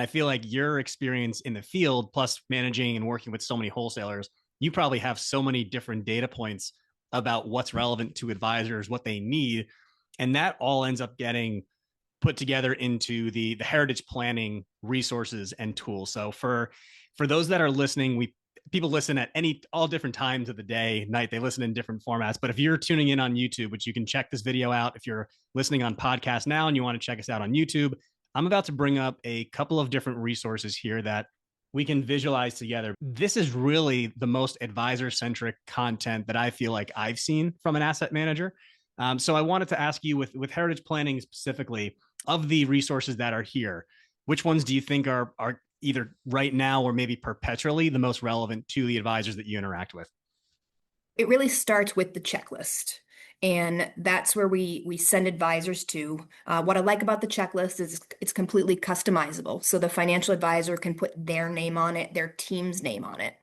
I feel like your experience in the field, plus managing and working with so many wholesalers, you probably have so many different data points about what's relevant to advisors, what they need. And that all ends up getting put together into the heritage planning resources and tools. So for those that are listening, we people listen at any all different times of the day, night. They listen in different formats. But if you're tuning in on YouTube, which you can check this video out, if you're listening on podcast now and you want to check us out on YouTube, I'm about to bring up a couple of different resources here that we can visualize together. This is really the most advisor centric content that I feel like I've seen from an asset manager. So I wanted to ask you with heritage planning specifically, of the resources that are here, which ones do you think are either right now or maybe perpetually the most relevant to the advisors that you interact with? It really starts with the checklist. And that's where we send advisors to. What I like about the checklist is it's completely customizable. So the financial advisor can put their name on it, their team's name on it.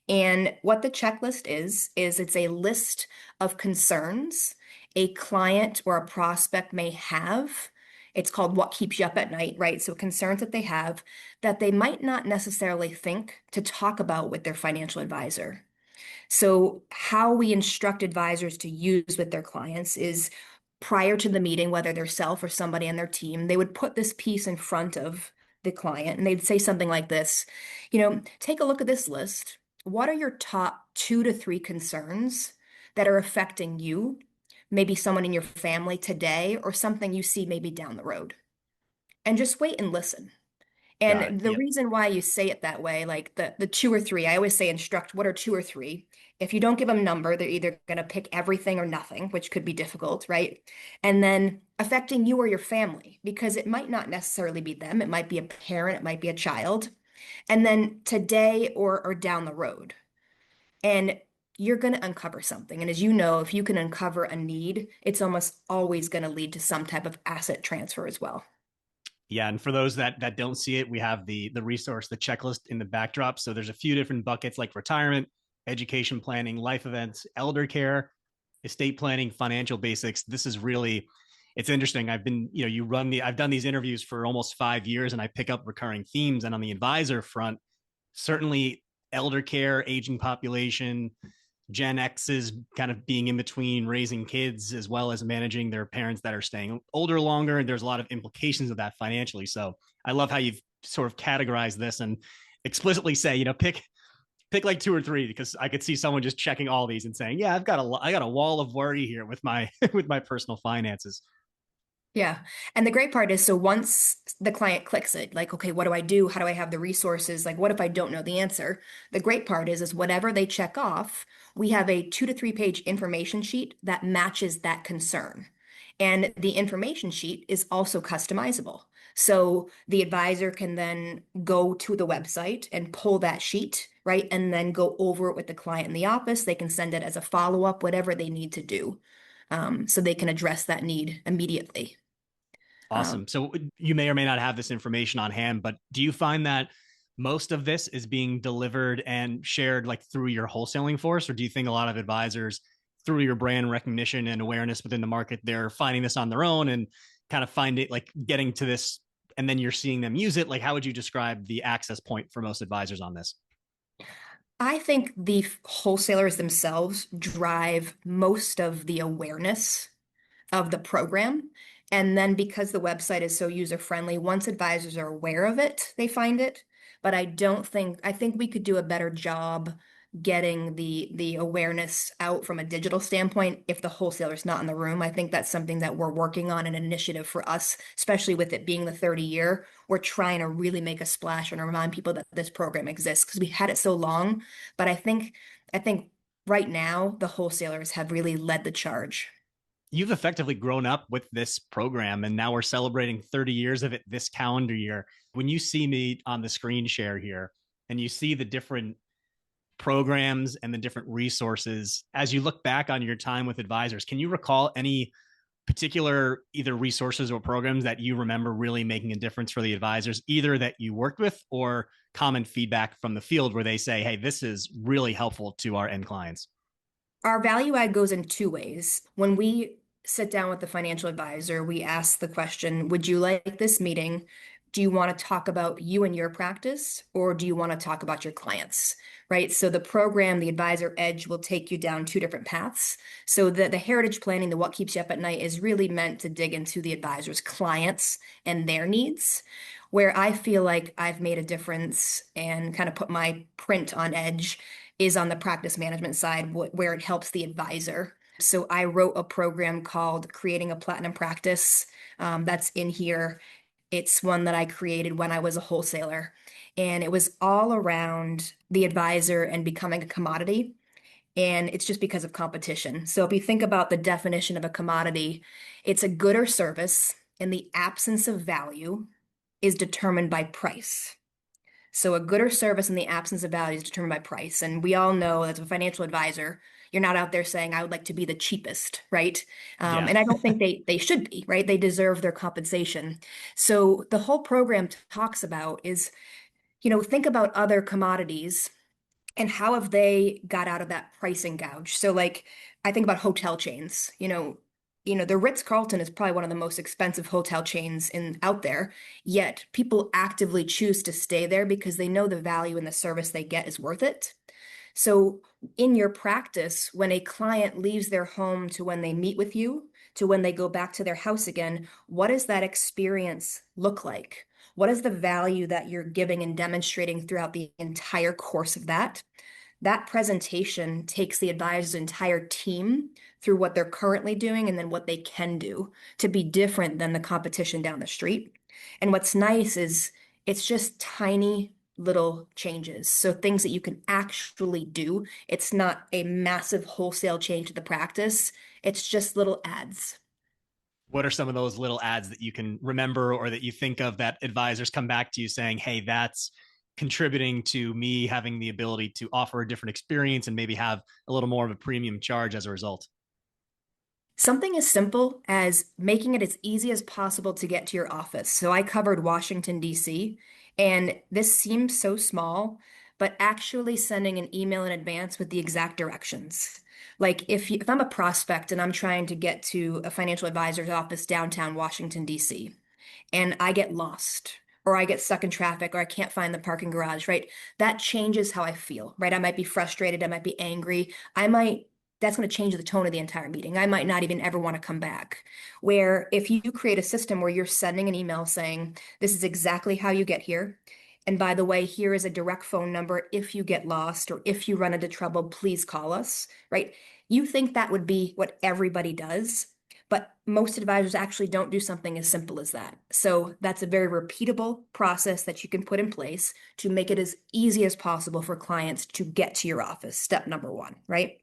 And what the checklist is it's a list of concerns a client or a prospect may have. It's called what keeps you up at night, right? So concerns that they have that they might not necessarily think to talk about with their financial advisor. So, how we instruct advisors to use with their clients is prior to the meeting, whether they're self or somebody on their team, they would put this piece in front of the client and they'd say something like this, take a look at this list. What are your top 2 to 3 concerns that are affecting you, maybe someone in your family today, or something you see maybe down the road? And just wait and listen. Got it. And the Yep. reason why you say it that way, like the 2 or 3, I always say instruct what are 2 or 3. If you don't give them a number, they're either going to pick everything or nothing, which could be difficult, right? And then affecting you or your family, because it might not necessarily be them. It might be a parent, it might be a child. And then today or down the road. And you're going to uncover something. And as you know, if you can uncover a need, it's almost always going to lead to some type of asset transfer as well. Yeah, and for those that don't see it, we have the resource, the checklist in the backdrop. So there's a few different buckets like retirement, education planning, life events, elder care, estate planning, financial basics. This is really it's interesting. I've been, I've done these interviews for almost 5 years and I pick up recurring themes. And on the advisor front, certainly elder care, aging population, Gen X is kind of being in between raising kids as well as managing their parents that are staying older longer. And there's a lot of implications of that financially. So I love how you've sort of categorized this and explicitly say, pick like 2 or 3, because I could see someone just checking all these and saying, yeah, I got a wall of worry here with my with my personal finances. Yeah. And the great part is, so once the client clicks it, like, okay, what do I do? How do I have the resources? Like, what if I don't know the answer? The great part is whatever they check off, we have a 2 to 3 page information sheet that matches that concern. And the information sheet is also customizable. So the advisor can then go to the website and pull that sheet, right? And then go over it with the client in the office. They can send it as a follow-up, whatever they need to do. So they can address that need immediately. Um, Awesome. So you may or may not have this information on hand, but do you find that most of this is being delivered and shared like through your wholesaling force, or do you think a lot of advisors, through your brand recognition and awareness within the market, they're finding this on their own and kind of find it like getting to this, and then you're seeing them use it? Like, how would you describe the access point for most advisors on this? I think the wholesalers themselves drive most of the awareness of the program. And then because the website is so user friendly, once advisors are aware of it, they find it. But I think we could do a better job getting the awareness out from a digital standpoint if the wholesaler's not in the room. I think that's something that we're working on, an initiative for us, especially with it being the 30 year. We're trying to really make a splash and remind people that this program exists because we had it so long. But I think right now the wholesalers have really led the charge. You've effectively grown up with this program, and now we're celebrating 30 years of it this calendar year. When you see me on the screen share here and you see the different programs and the different resources, as you look back on your time with advisors, can you recall any particular either resources or programs that you remember really making a difference for the advisors, either that you worked with or common feedback from the field where they say, hey, this is really helpful to our end clients? Our value add goes in 2 ways. When we sit down with the financial advisor, we ask the question, would you like this meeting Do you want to talk about you and your practice, or do you want to talk about your clients? Right. So the program, the Advisor Edge, will take you down two different paths. So the heritage planning, the what keeps you up at night, is really meant to dig into the advisor's clients and their needs. Where I feel like I've made a difference and kind of put my print on Edge is on the practice management side, where it helps the advisor. So I wrote a program called Creating a Platinum Practice. That's in here. It's one that I created when I was a wholesaler, and it was all around the advisor and becoming a commodity. And it's just because of competition. So if you think about the definition of a commodity, it's a good or service, and the absence of value is determined by price. So a good or service in the absence of value is determined by price. And we all know as a financial advisor, you're not out there saying, I would like to be the cheapest, right? Yeah. And I don't think they should be, right? They deserve their compensation. So the whole program talks about is, think about other commodities and how have they got out of that pricing gouge. So like I think about hotel chains, the Ritz-Carlton is probably one of the most expensive hotel chains in out there, yet people actively choose to stay there because they know the value and the service they get is worth it. So in your practice, when a client leaves their home to when they meet with you, to when they go back to their house again, what does that experience look like? What is the value that you're giving and demonstrating throughout the entire course of that? That presentation takes the advisor's entire team through what they're currently doing and then what they can do to be different than the competition down the street. And what's nice is it's just tiny little changes. So things that you can actually do. It's not a massive wholesale change to the practice. It's just little ads. What are some of those little ads that you can remember or that you think of that advisors come back to you saying, hey, that's contributing to me having the ability to offer a different experience and maybe have a little more of a premium charge as a result? Something as simple as making it as easy as possible to get to your office. So I covered Washington, D.C., and this seems so small, but actually sending an email in advance with the exact directions. Like if I'm a prospect and I'm trying to get to a financial advisor's office downtown Washington, D.C., and I get lost or I get stuck in traffic or I can't find the parking garage, right? That changes how I feel, right? I might be frustrated, I might be angry. That's going to change the tone of the entire meeting. I might not even ever want to come back. Where if you create a system where you're sending an email saying, this is exactly how you get here. And by the way, here is a direct phone number. If you get lost or if you run into trouble, please call us, right? You think that would be what everybody does, but most advisors actually don't do something as simple as that. So that's a very repeatable process that you can put in place to make it as easy as possible for clients to get to your office. Step number one, right?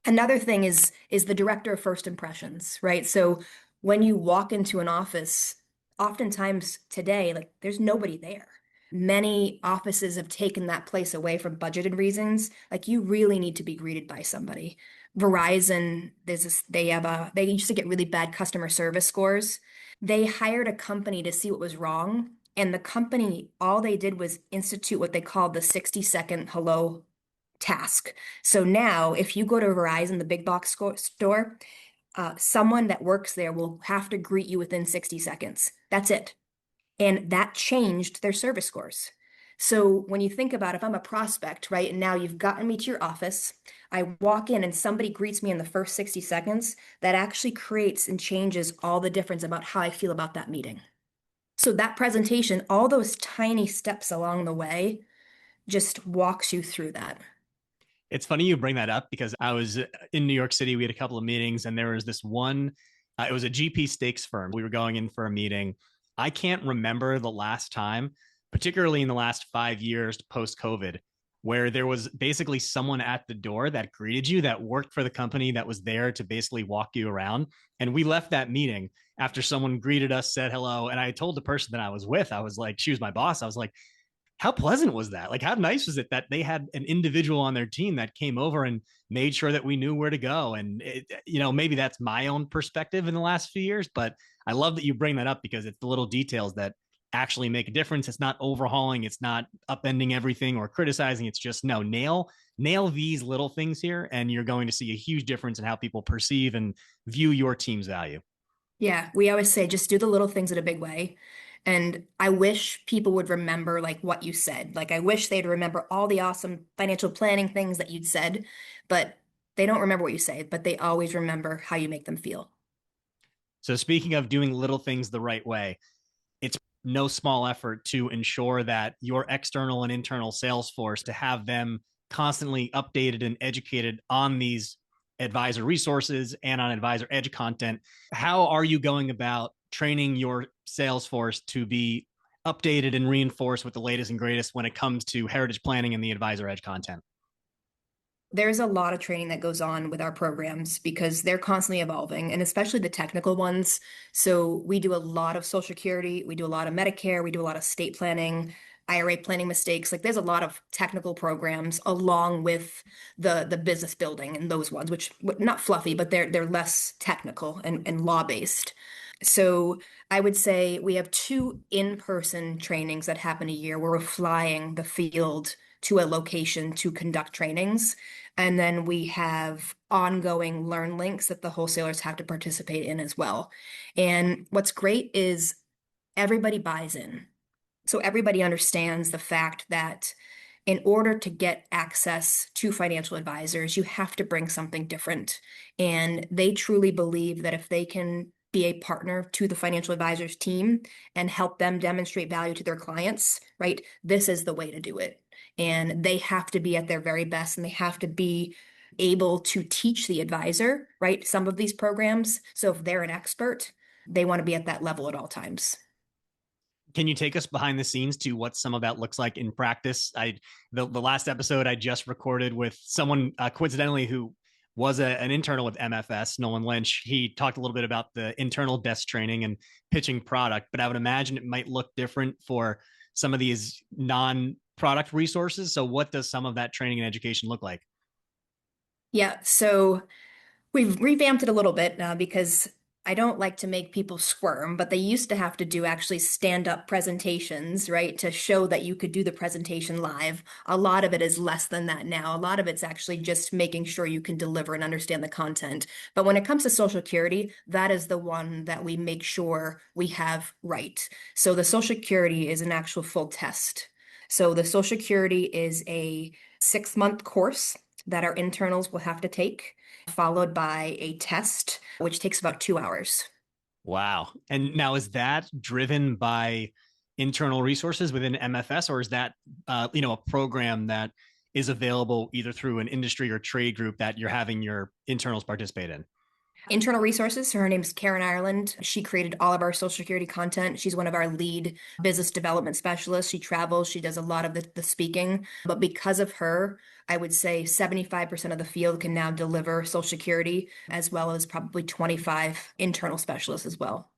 Another thing is the director of first impressions, right? So when you walk into an office, oftentimes today, like there's nobody there. Many offices have taken that place away for budgeted reasons. Like you really need to be greeted by somebody. Verizon, they used to get really bad customer service scores. They hired a company to see what was wrong, and the company, all they did was institute what they called the 60-second hello task. So now, if you go to Verizon, the big box store, someone that works there will have to greet you within 60 seconds. That's it. And that changed their service scores. So when you think about if I'm a prospect, right, and now you've gotten me to your office, I walk in and somebody greets me in the first 60 seconds, that actually creates and changes all the difference about how I feel about that meeting. So that presentation, all those tiny steps along the way, just walks you through that. It's funny you bring that up because I was in New York City. We had a couple of meetings, and there was this one. It was a GP stakes firm. We were going in for a meeting. I can't remember the last time, particularly in the last 5 years post COVID, where there was basically someone at the door that greeted you that worked for the company that was there to basically walk you around. And we left that meeting after someone greeted us, said hello. And I told the person that I was with, I was like, she was my boss. I was like, how pleasant was that? Like, how nice was it that they had an individual on their team that came over and made sure that we knew where to go? And, maybe that's my own perspective in the last few years, but I love that you bring that up because it's the little details that actually make a difference. It's not overhauling, it's not upending everything or criticizing. It's just no, nail these little things here, and you're going to see a huge difference in how people perceive and view your team's value. Yeah, we always say just do the little things in a big way. And I wish people would remember like what you said. Like I wish they'd remember all the awesome financial planning things that you'd said, but they don't remember what you say, but they always remember how you make them feel. So speaking of doing little things the right way, it's no small effort to ensure that your external and internal sales force to have them constantly updated and educated on these advisor resources and on advisor edge content. How are you going about training your sales force to be updated and reinforced with the latest and greatest when it comes to heritage planning and the advisor edge content? There's a lot of training that goes on with our programs because they're constantly evolving, and especially the technical ones. So we do a lot of Social Security, we do a lot of Medicare, we do a lot of state planning, IRA planning mistakes. Like there's a lot of technical programs along with the business building and those ones, which not fluffy, but they're less technical and law based. So I would say we have two in-person trainings that happen a year where we're flying the field to a location to conduct trainings. And then we have ongoing learn links that the wholesalers have to participate in as well. And what's great is everybody buys in. So everybody understands the fact that in order to get access to financial advisors, you have to bring something different. And they truly believe that if they can be a partner to the financial advisors team and help them demonstrate value to their clients, right? This is the way to do it. And they have to be at their very best and they have to be able to teach the advisor, right? Some of these programs. So if they're an expert, they want to be at that level at all times. Can you take us behind the scenes to what some of that looks like in practice? The last episode I just recorded with someone coincidentally who was an internal with MFS, Nolan Lynch. He talked a little bit about the internal desk training and pitching product, but I would imagine it might look different for some of these non-product resources. So what does some of that training and education look like? Yeah, so we've revamped it a little bit because I don't like to make people squirm, but they used to have to do actually stand-up presentations, right, to show that you could do the presentation live. A lot of it is less than that now. A lot of it's actually just making sure you can deliver and understand the content. But when it comes to Social Security, that is the one that we make sure we have right. So the Social Security is an actual full test. So the Social Security is a 6-month course that our internals will have to take, followed by a test, which takes about 2 hours. Wow. And now is that driven by internal resources within MFS, or is that a program that is available either through an industry or trade group that you're having your internals participate in? Internal resources. So her name's Karen Ireland. She created all of our Social Security content. She's one of our lead business development specialists. She travels, she does a lot of the speaking. But because of her, I would say 75% of the field can now deliver Social Security, as well as probably 25 internal specialists as well.